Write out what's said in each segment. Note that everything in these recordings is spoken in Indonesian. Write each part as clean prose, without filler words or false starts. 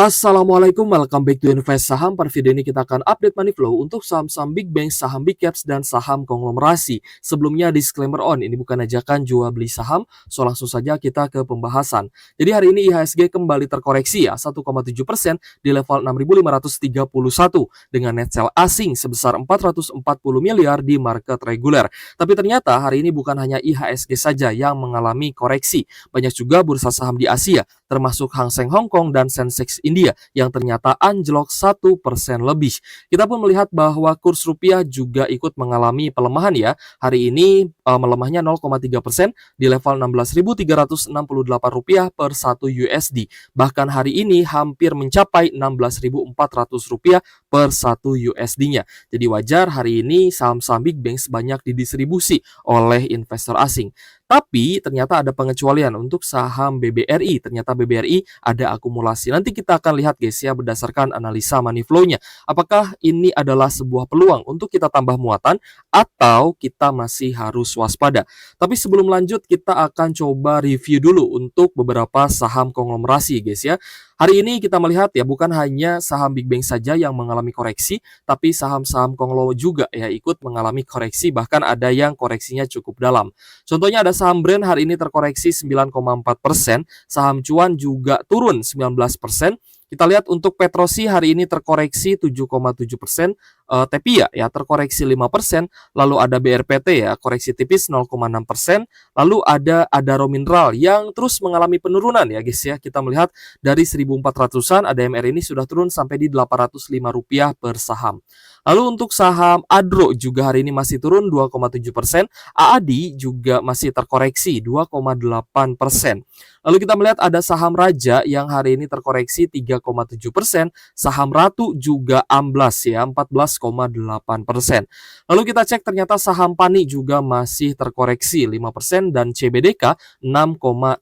Assalamualaikum, welcome back to Invest Saham. Pada video ini kita akan update money flow untuk saham-saham big bank, saham big caps, dan saham konglomerasi. Sebelumnya disclaimer on, ini bukan ajakan jual beli saham, so langsung saja kita ke pembahasan. Jadi hari ini IHSG kembali terkoreksi ya, 1,7% di level 6.531 dengan net sell asing sebesar 440 miliar di market reguler. Tapi ternyata hari ini bukan hanya IHSG saja yang mengalami koreksi, banyak juga bursa saham di Asia, termasuk Hang Seng Hong Kong dan Sensex India yang ternyata anjlok 1% lebih. Kita pun melihat bahwa kurs rupiah juga ikut mengalami pelemahan ya. Hari ini melemahnya 0,3% di level 16.368 rupiah per 1 USD. Bahkan hari ini hampir mencapai 16.400 rupiah per 1 USD-nya. Jadi wajar hari ini saham-saham big banks banyak didistribusi oleh investor asing. Tapi ternyata ada pengecualian untuk saham BBRI. Ternyata BBRI ada akumulasi. Nanti kita akan lihat guys ya berdasarkan analisa money flow-nya. Apakah ini adalah sebuah peluang untuk kita tambah muatan atau kita masih harus waspada. Tapi sebelum lanjut kita akan coba review dulu untuk beberapa saham konglomerasi guys ya. Hari ini kita melihat ya bukan hanya saham big bank saja yang mengalami koreksi, tapi saham-saham konglo juga ya ikut mengalami koreksi, bahkan ada yang koreksinya cukup dalam. Contohnya ada saham brand hari ini terkoreksi 9,4%, saham cuan juga turun 19%. Kita lihat untuk Petrosi hari ini terkoreksi 7,7%, Tepia ya terkoreksi 5%, lalu ada BRPT ya koreksi tipis 0,6%, lalu ada Adaro Mineral yang terus mengalami penurunan ya guys ya. Kita melihat dari 1.400-an ADMR ini sudah turun sampai di Rp805 per saham. Lalu untuk saham Adro juga hari ini masih turun 2,7%, AADI juga masih terkoreksi 2,8%. Lalu kita melihat ada saham Raja yang hari ini terkoreksi 3,7%, saham Ratu juga amblas ya 14,8%. Lalu kita cek ternyata saham Pani juga masih terkoreksi 5% dan CBDK 6,69%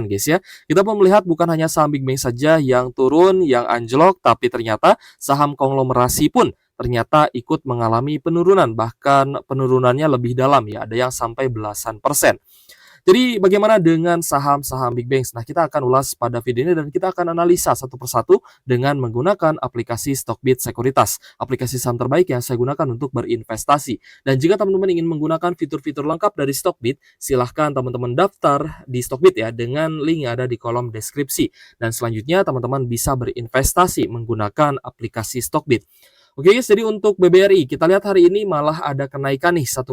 guys ya. Kita pun melihat bukan hanya saham big bank saja yang turun, yang anjlok, tapi ternyata saham konglomerasi pun ternyata ikut mengalami penurunan, bahkan penurunannya lebih dalam ya, ada yang sampai belasan persen. Jadi bagaimana dengan saham-saham big banks? Nah, kita akan ulas pada video ini dan kita akan analisa satu persatu dengan menggunakan aplikasi Stockbit Sekuritas, aplikasi saham terbaik yang saya gunakan untuk berinvestasi. Dan jika teman-teman ingin menggunakan fitur-fitur lengkap dari Stockbit, silahkan teman-teman daftar di Stockbit ya dengan link yang ada di kolom deskripsi. Dan selanjutnya teman-teman bisa berinvestasi menggunakan aplikasi Stockbit. Oke guys, jadi untuk BBRI kita lihat hari ini malah ada kenaikan nih 1%,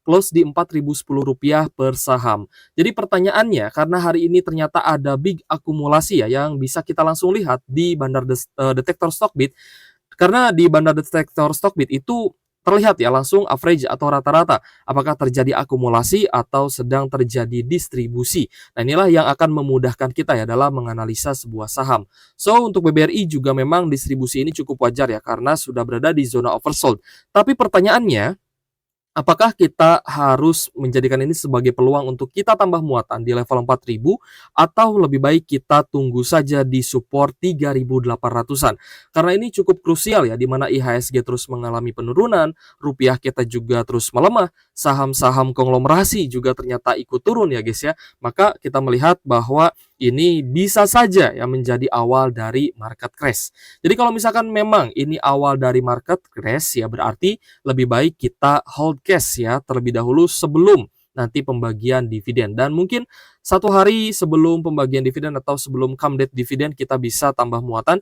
close di Rp4.010 per saham. Jadi pertanyaannya, karena hari ini ternyata ada big akumulasi ya yang bisa kita langsung lihat di bandar detektor Stockbit. Karena di bandar detektor Stockbit itu terlihat ya langsung average atau rata-rata apakah terjadi akumulasi atau sedang terjadi distribusi. Nah, inilah yang akan memudahkan kita ya dalam menganalisa sebuah saham. So, untuk BBRI juga memang distribusi ini cukup wajar ya karena sudah berada di zona oversold. Tapi pertanyaannya, apakah kita harus menjadikan ini sebagai peluang untuk kita tambah muatan di level 4.000 atau lebih baik kita tunggu saja di support 3.800-an? Karena ini cukup krusial ya, di mana IHSG terus mengalami penurunan, rupiah kita juga terus melemah, saham-saham konglomerasi juga ternyata ikut turun ya guys ya. Maka kita melihat bahwa ini bisa saja ya menjadi awal dari market crash. Jadi kalau misalkan memang ini awal dari market crash ya berarti lebih baik kita hold cash ya terlebih dahulu sebelum nanti pembagian dividen. Dan mungkin satu hari sebelum pembagian dividen atau sebelum come date dividen kita bisa tambah muatan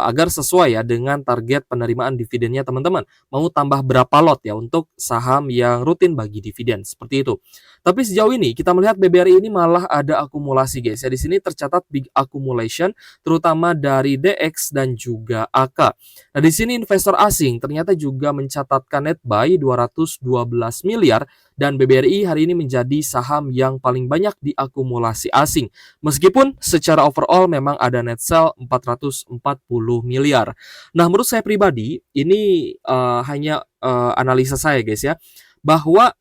agar sesuai ya dengan target penerimaan dividennya teman-teman. Mau tambah berapa lot ya untuk saham yang rutin bagi dividen seperti itu. Tapi sejauh ini kita melihat BBRI ini malah ada akumulasi guys. Ya di sini tercatat big accumulation terutama dari DX dan juga AK. Nah, di sini investor asing ternyata juga mencatatkan net buy 212 miliar dan BBRI hari ini menjadi saham yang paling banyak diakumulasi asing. Meskipun secara overall memang ada net sell 440 miliar. Nah, menurut saya pribadi ini hanya analisa saya guys ya, bahwa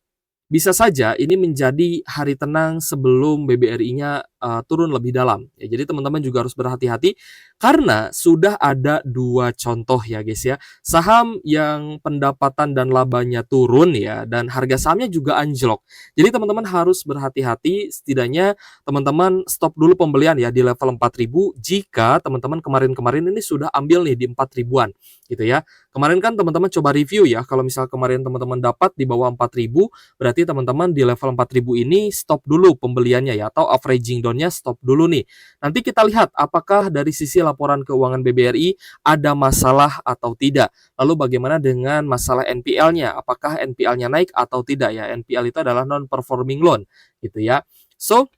bisa saja ini menjadi hari tenang sebelum BBRI-nya turun lebih dalam. Ya, jadi teman-teman juga harus berhati-hati karena sudah ada 2 contoh ya guys ya. Saham yang pendapatan dan labanya turun ya dan harga sahamnya juga anjlok. Jadi teman-teman harus berhati-hati, setidaknya teman-teman stop dulu pembelian ya di level 4.000 jika teman-teman kemarin-kemarin ini sudah ambil nih di 4 ribuan gitu ya. Kemarin kan teman-teman coba review ya, kalau misal kemarin teman-teman dapat di bawah 4.000, berarti teman-teman di level 4.000 ini stop dulu pembeliannya ya, atau averaging down-nya stop dulu nih. Nanti kita lihat apakah dari sisi laporan keuangan BBRI ada masalah atau tidak. Lalu bagaimana dengan masalah NPL-nya? Apakah NPL-nya naik atau tidak ya? NPL itu adalah non performing loan gitu ya. So,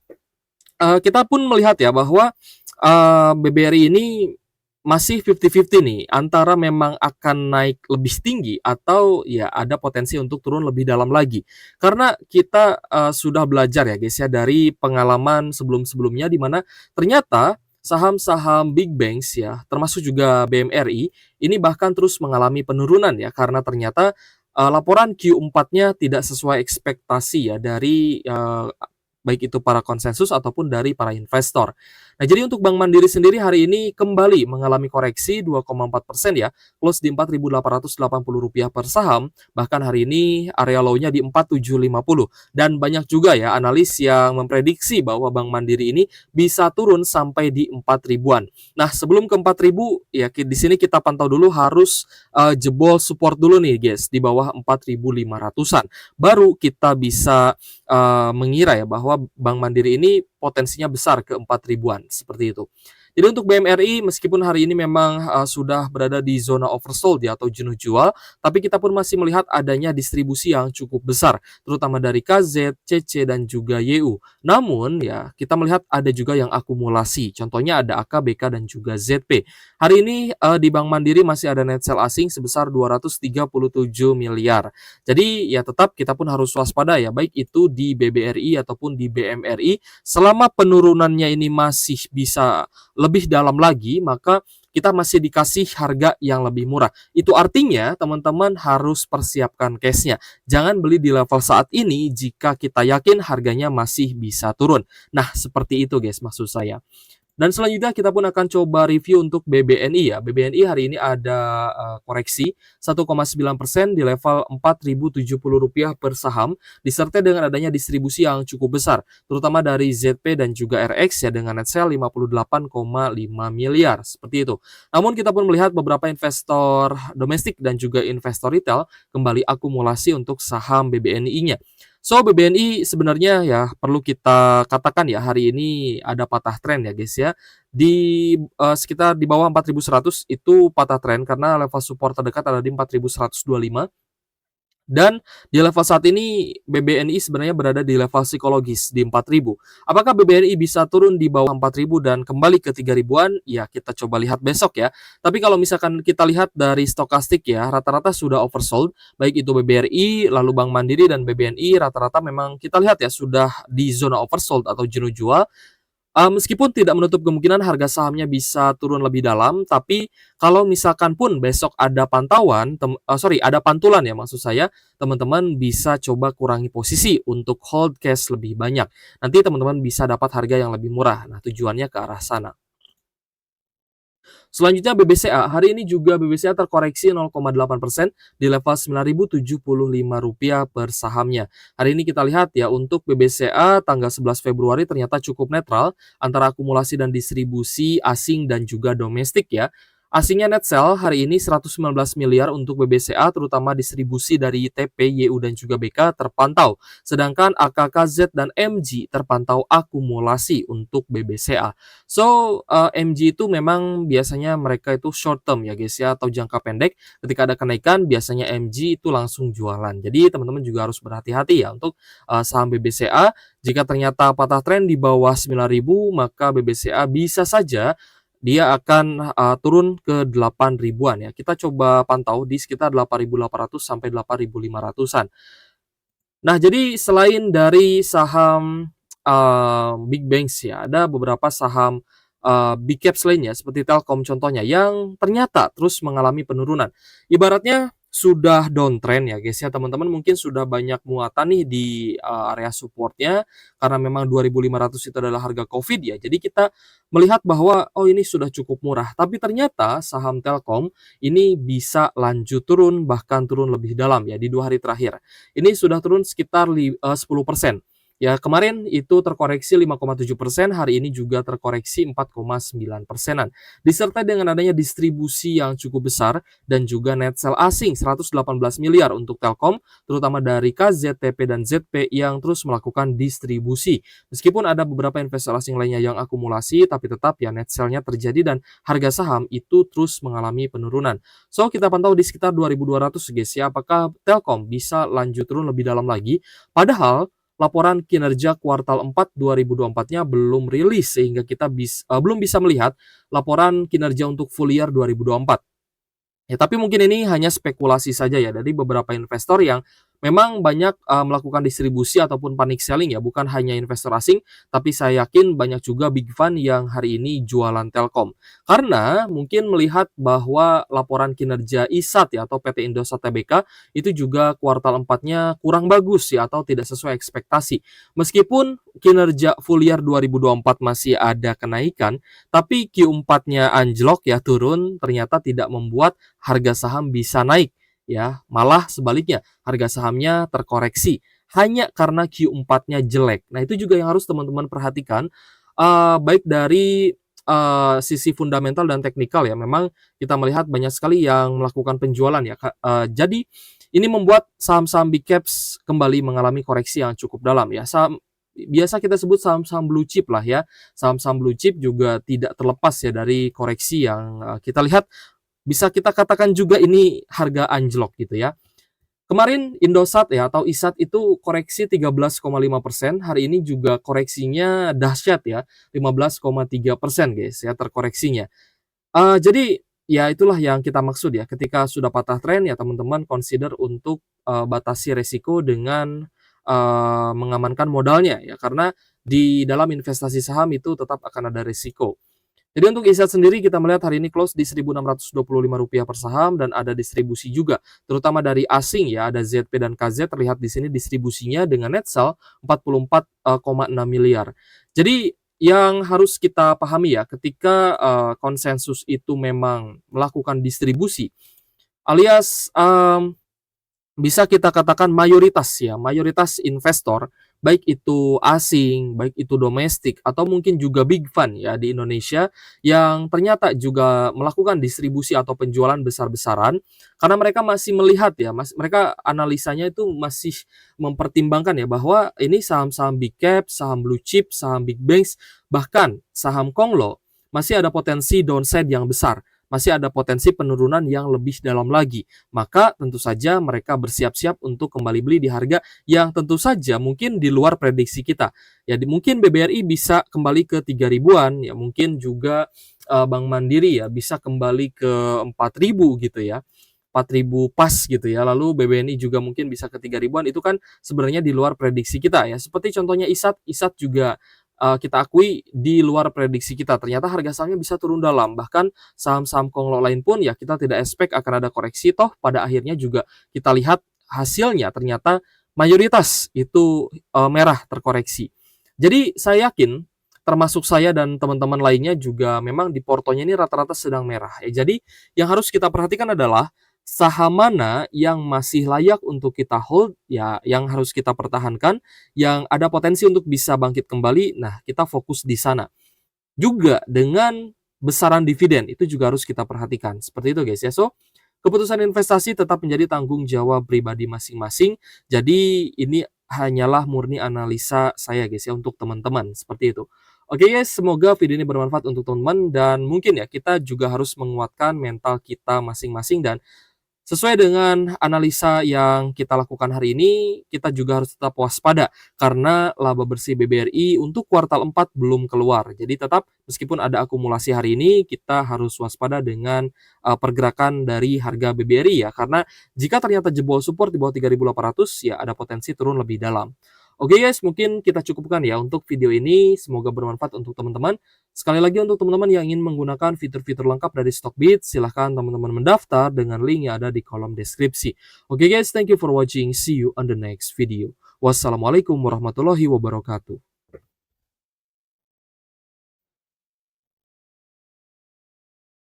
kita pun melihat ya bahwa BBRI ini masih 50-50 nih, antara memang akan naik lebih tinggi atau ya ada potensi untuk turun lebih dalam lagi. Karena kita sudah belajar ya guys ya dari pengalaman sebelum-sebelumnya di mana ternyata saham-saham big banks ya, termasuk juga BMRI, ini bahkan terus mengalami penurunan ya karena ternyata laporan Q4-nya tidak sesuai ekspektasi ya dari baik itu para konsensus ataupun dari para investor. Nah, jadi untuk Bank Mandiri sendiri hari ini kembali mengalami koreksi 2,4% ya, close di Rp4.880 per saham, bahkan hari ini area low-nya di 4.750. Dan banyak juga ya analis yang memprediksi bahwa Bank Mandiri ini bisa turun sampai di 4 ribuan. Nah, sebelum ke 4 ribu ya di sini kita pantau dulu harus jebol support dulu nih guys di bawah 4.500-an. Baru kita bisa mengira ya bahwa Bank Mandiri ini potensinya besar ke 4 ribuan seperti itu. Jadi untuk BMRI meskipun hari ini memang sudah berada di zona oversold ya atau jenuh jual, tapi kita pun masih melihat adanya distribusi yang cukup besar, terutama dari KZ, CC dan juga YU. Namun ya kita melihat ada juga yang akumulasi. Contohnya ada AK, BK dan juga ZP. Hari ini di Bank Mandiri masih ada net sell asing sebesar 237 miliar. Jadi ya tetap kita pun harus waspada ya, baik itu di BBRI ataupun di BMRI. Selama penurunannya ini masih bisa lebih dalam lagi, maka kita masih dikasih harga yang lebih murah. Itu artinya teman-teman harus persiapkan cash-nya. Jangan beli di level saat ini jika kita yakin harganya masih bisa turun. Nah, seperti itu guys maksud saya. Dan selanjutnya kita pun akan coba review untuk BBNI ya. BBNI hari ini ada koreksi 1,9% di level Rp4.070 per saham, disertai dengan adanya distribusi yang cukup besar, terutama dari ZP dan juga RX ya dengan net sell 58,5 miliar, seperti itu. Namun kita pun melihat beberapa investor domestik dan juga investor retail kembali akumulasi untuk saham BBNI-nya. So, BBNI sebenarnya ya perlu kita katakan ya hari ini ada patah tren ya guys ya. Di sekitar di bawah 4.100 itu patah tren karena level support terdekat ada di 4.125. Dan di level saat ini BBNI sebenarnya berada di level psikologis di 4.000. Apakah BBNI bisa turun di bawah 4.000 dan kembali ke 3 ribuan? Ya, kita coba lihat besok ya. Tapi kalau misalkan kita lihat dari stokastik ya, rata-rata sudah oversold, baik itu BBRI, lalu Bank Mandiri dan BBNI rata-rata memang kita lihat ya sudah di zona oversold atau jenuh jual. Meskipun tidak menutup kemungkinan harga sahamnya bisa turun lebih dalam, tapi kalau misalkan pun besok ada pantauan, ada pantulan ya maksud saya, teman-teman bisa coba kurangi posisi untuk hold cash lebih banyak. Nanti teman-teman bisa dapat harga yang lebih murah. Nah, tujuannya ke arah sana. Selanjutnya BBCA, hari ini juga BBCA terkoreksi 0,8% di level Rp9.075 per sahamnya. Hari ini kita lihat ya untuk BBCA tanggal 11 Februari ternyata cukup netral antara akumulasi dan distribusi asing dan juga domestik ya. Asingnya net sell hari ini 119 miliar untuk BBCA, terutama distribusi dari TP, YU dan juga BK terpantau. Sedangkan AKKZ dan MG terpantau akumulasi untuk BBCA. So, MG itu memang biasanya mereka itu short term ya guys ya, atau jangka pendek. Ketika ada kenaikan, biasanya MG itu langsung jualan. Jadi teman-teman juga harus berhati-hati ya untuk saham BBCA. Jika ternyata patah tren di bawah 9.000, maka BBCA bisa saja dia akan turun ke 8 ribuan ya. Kita coba pantau di sekitar 8.800 sampai 8.500-an. Nah, jadi selain dari saham big banks ya, ada beberapa saham big caps lainnya seperti Telkom contohnya yang ternyata terus mengalami penurunan. Ibaratnya sudah downtrend ya guys ya, teman-teman mungkin sudah banyak muatan nih di area supportnya karena memang 2.500 itu adalah harga Covid ya. Jadi kita melihat bahwa oh ini sudah cukup murah, tapi ternyata saham Telkom ini bisa lanjut turun bahkan turun lebih dalam ya di 2 hari terakhir. Ini sudah turun sekitar 10%. Ya, kemarin itu terkoreksi 5,7%, hari ini juga terkoreksi 4,9 persenan. Disertai dengan adanya distribusi yang cukup besar dan juga net sell asing 118 miliar untuk Telkom, terutama dari KZTP dan ZP yang terus melakukan distribusi. Meskipun ada beberapa investor asing lainnya yang akumulasi, tapi tetap ya net sell-nya terjadi dan harga saham itu terus mengalami penurunan. So, kita pantau di sekitar 2.200 guys ya, apakah Telkom bisa lanjut turun lebih dalam lagi? Padahal laporan kinerja kuartal 4 2024-nya belum rilis sehingga kita belum bisa melihat laporan kinerja untuk full year 2024. Ya, tapi mungkin ini hanya spekulasi saja ya dari beberapa investor yang memang banyak melakukan distribusi ataupun panic selling ya, bukan hanya investor asing, tapi saya yakin banyak juga big fund yang hari ini jualan Telkom. Karena mungkin melihat bahwa laporan kinerja ISAT ya atau PT Indosat Tbk itu juga kuartal 4-nya kurang bagus ya atau tidak sesuai ekspektasi. Meskipun kinerja full year 2024 masih ada kenaikan, tapi Q4-nya anjlok ya turun ternyata tidak membuat harga saham bisa naik ya, malah sebaliknya harga sahamnya terkoreksi hanya karena Q4-nya jelek. Nah, itu juga yang harus teman-teman perhatikan baik dari sisi fundamental dan teknikal ya. Memang kita melihat banyak sekali yang melakukan penjualan ya. Jadi ini membuat saham-saham big caps kembali mengalami koreksi yang cukup dalam ya. Biasa kita sebut saham-saham blue chip lah ya. Saham-saham blue chip juga tidak terlepas ya dari koreksi yang kita lihat bisa kita katakan juga ini harga anjlok gitu ya. Kemarin Indosat ya atau ISAT itu koreksi 13,5%, hari ini juga koreksinya dahsyat ya, 15,3% guys ya terkoreksinya. Jadi ya itulah yang kita maksud ya, ketika sudah patah tren ya teman-teman consider untuk batasi resiko dengan mengamankan modalnya ya, karena di dalam investasi saham itu tetap akan ada risiko. Jadi untuk ISAT sendiri kita melihat hari ini close di Rp1.625 per saham dan ada distribusi juga, terutama dari asing ya, ada ZP dan KZ terlihat di sini distribusinya dengan net sell 44,6 miliar. Jadi yang harus kita pahami ya, ketika konsensus itu memang melakukan distribusi, alias bisa kita katakan mayoritas ya, mayoritas investor, baik itu asing, baik itu domestik, atau mungkin juga big fund ya di Indonesia, yang ternyata juga melakukan distribusi atau penjualan besar-besaran, karena mereka masih melihat ya, mereka analisanya itu masih mempertimbangkan ya, bahwa ini saham-saham big cap, saham blue chip, saham big banks, bahkan saham konglo, masih ada potensi downside yang besar, masih ada potensi penurunan yang lebih dalam lagi. Maka tentu saja mereka bersiap-siap untuk kembali beli di harga yang tentu saja mungkin di luar prediksi kita. Ya, mungkin BBRI bisa kembali ke 3 ribuan, ya mungkin juga Bank Mandiri ya bisa kembali ke 4.000 gitu ya. 4.000 pas gitu ya. Lalu BBNI juga mungkin bisa ke 3 ribuan, itu kan sebenarnya di luar prediksi kita ya. Seperti contohnya ISAT juga kita akui di luar prediksi kita. Ternyata harga sahamnya bisa turun dalam. Bahkan saham-saham konglo lain pun ya kita tidak expect akan ada koreksi. Toh pada akhirnya juga kita lihat hasilnya ternyata mayoritas itu merah terkoreksi. Jadi saya yakin termasuk saya dan teman-teman lainnya juga memang di portonya ini rata-rata sedang merah. Ya, jadi yang harus kita perhatikan adalah saham mana yang masih layak untuk kita hold, ya yang harus kita pertahankan, yang ada potensi untuk bisa bangkit kembali, nah kita fokus di sana. Juga dengan besaran dividen, itu juga harus kita perhatikan. Seperti itu guys ya. So, keputusan investasi tetap menjadi tanggung jawab pribadi masing-masing. Jadi ini hanyalah murni analisa saya guys ya untuk teman-teman. Seperti itu. Oke guys, semoga video ini bermanfaat untuk teman-teman dan mungkin ya kita juga harus menguatkan mental kita masing-masing dan sesuai dengan analisa yang kita lakukan hari ini, kita juga harus tetap waspada karena laba bersih BBRI untuk kuartal 4 belum keluar. Jadi tetap meskipun ada akumulasi hari ini, kita harus waspada dengan pergerakan dari harga BBRI ya. Karena jika ternyata jebol support di bawah 3.800 ya ada potensi turun lebih dalam. Oke guys, mungkin kita cukupkan ya untuk video ini. Semoga bermanfaat untuk teman-teman. Sekali lagi untuk teman-teman yang ingin menggunakan fitur-fitur lengkap dari Stockbit, silahkan teman-teman mendaftar dengan link yang ada di kolom deskripsi. Oke guys, thank you for watching. See you on the next video. Wassalamualaikum warahmatullahi wabarakatuh.